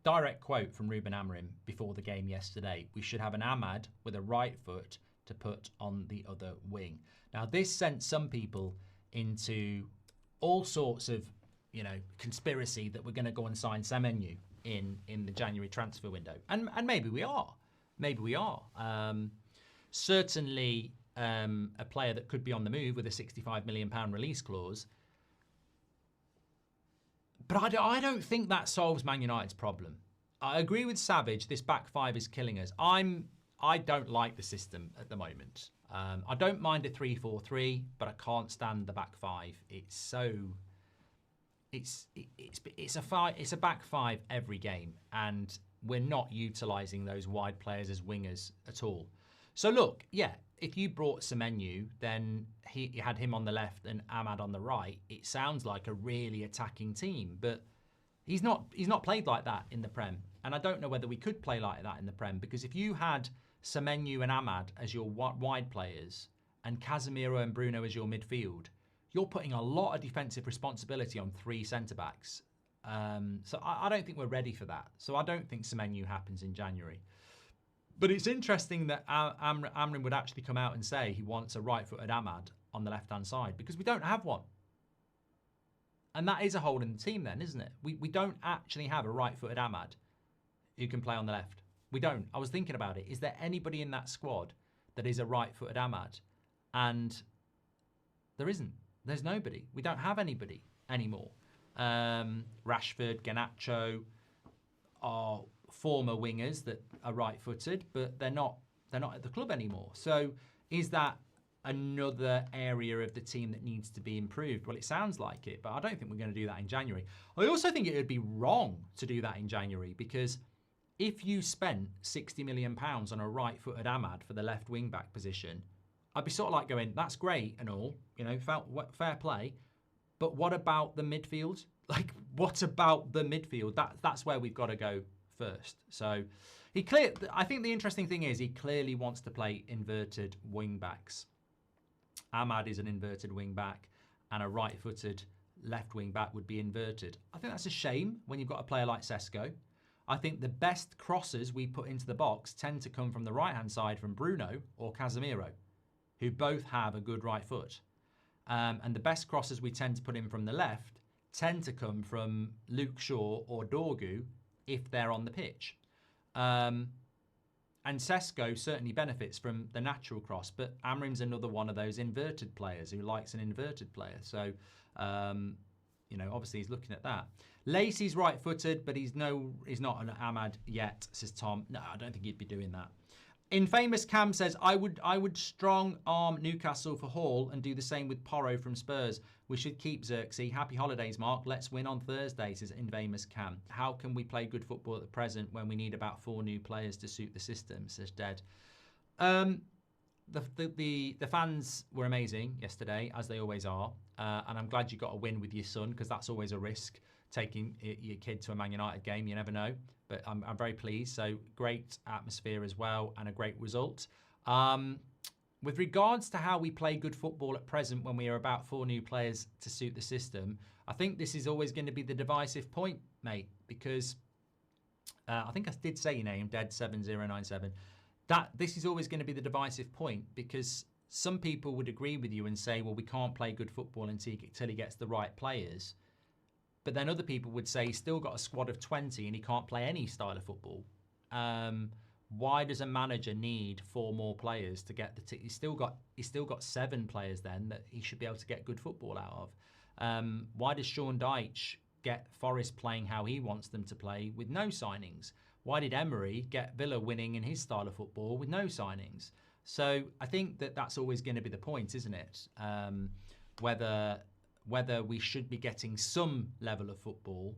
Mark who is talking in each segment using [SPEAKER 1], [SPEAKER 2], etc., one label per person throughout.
[SPEAKER 1] direct quote from Rúben Amorim before the game yesterday. We should have an Ahmad with a right foot to put on the other wing. Now, this sent some people into all sorts of, conspiracy that we're going to go and sign Semenyo in the January transfer window. And maybe we are. Maybe we are. Certainly a player that could be on the move with a £65 million release clause. But I don't think that solves Man United's problem. I agree with Savage, this back five is killing us. I don't like the system at the moment. I don't mind a 3-4-3, but I can't stand the back five. It's a back five every game, and we're not utilising those wide players as wingers at all. So look, yeah, if you brought Semenyo, then he had him on the left and Ahmad on the right. It sounds like a really attacking team, but he's not played like that in the Prem. And I don't know whether we could play like that in the Prem, because if you had Semenyo and Ahmad as your wide players and Casemiro and Bruno as your midfield, you're putting a lot of defensive responsibility on three centre-backs. So I don't think we're ready for that. So I don't think Semenyo happens in January. But it's interesting that Amorim would actually come out and say he wants a right-footed Ahmad on the left-hand side, because we don't have one. And that is a hole in the team then, isn't it? We don't actually have a right-footed Ahmad who can play on the left. We don't. I was thinking about it. Is there anybody in that squad that is a right-footed Ahmad? And there isn't. There's nobody. We don't have anybody anymore. Rashford, Garnacho are former wingers that are right-footed, but they're not at the club anymore. So is that another area of the team that needs to be improved? Well, it sounds like it, but I don't think we're going to do that in January. I also think it would be wrong to do that in January, because if you spent £60 million on a right-footed Ahmad for the left wing-back position, I'd be sort of like going, that's great and all, fair play, but what about the midfield? Like, what about the midfield? That's where we've got to go first. So I think the interesting thing is he clearly wants to play inverted wing-backs. Ahmad is an inverted wing-back, and a right-footed left wing-back would be inverted. I think that's a shame when you've got a player like Sesko. I think the best crosses we put into the box tend to come from the right-hand side from Bruno or Casemiro, who both have a good right foot. And the best crosses we tend to put in from the left tend to come from Luke Shaw or Dorgu if they're on the pitch. And Sesko certainly benefits from the natural cross, but Amorim's another one of those inverted players who likes an inverted player. So, obviously he's looking at that. Lacey's right-footed, but he's not an Ahmad yet, says Tom. No, I don't think he'd be doing that. Infamous Cam says, I would strong arm Newcastle for Hall and do the same with Porro from Spurs. We should keep Xerxes. Happy holidays, Mark. Let's win on Thursday, says Infamous Cam. How can we play good football at the present when we need about 4 new players to suit the system, says Dead. The fans were amazing yesterday, as they always are. And I'm glad you got a win with your son, because that's always a risk, taking your kid to a Man United game. You never know. But I'm very pleased. So great atmosphere as well, and a great result. With regards to how we play good football at present when we are about 4 new players to suit the system, I think this is always going to be the divisive point, mate, because I think I did say your name, Dead7097, that this is always going to be the divisive point, because some people would agree with you and say, well, we can't play good football until he gets the right players. But then other people would say he's still got a squad of 20 and he can't play any style of football. Why does a manager need 4 more players to get the he's still got 7 players then that he should be able to get good football out of. Why does Sean Dyche get Forest playing how he wants them to play with no signings? Why did Emery get Villa winning in his style of football with no signings? So I think that's always going to be the point, isn't it? Whether we should be getting some level of football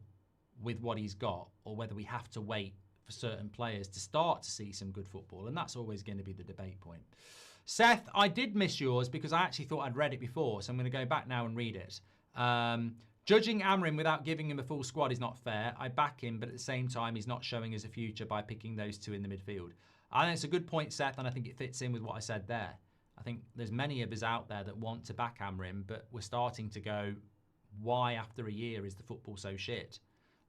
[SPEAKER 1] with what he's got, or whether we have to wait for certain players to start to see some good football. And that's always going to be the debate point. Seth, I did miss yours because I actually thought I'd read it before, so I'm going to go back now and read it. Judging Amorim without giving him a full squad is not fair. I back him, but at the same time, he's not showing us a future by picking those 2 in the midfield. I think it's a good point, Seth, and I think it fits in with what I said there. I think there's many of us out there that want to back Amorim, but we're starting to go, why after a year is the football so shit?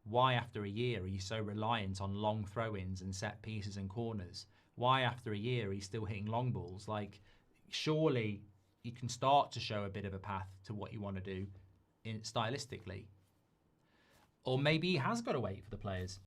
[SPEAKER 1] Why after a year are you so reliant on long throw-ins and set pieces and corners? Why after a year are you still hitting long balls? Like, surely you can start to show a bit of a path to what you want to do stylistically. Or maybe he has got to wait for the players.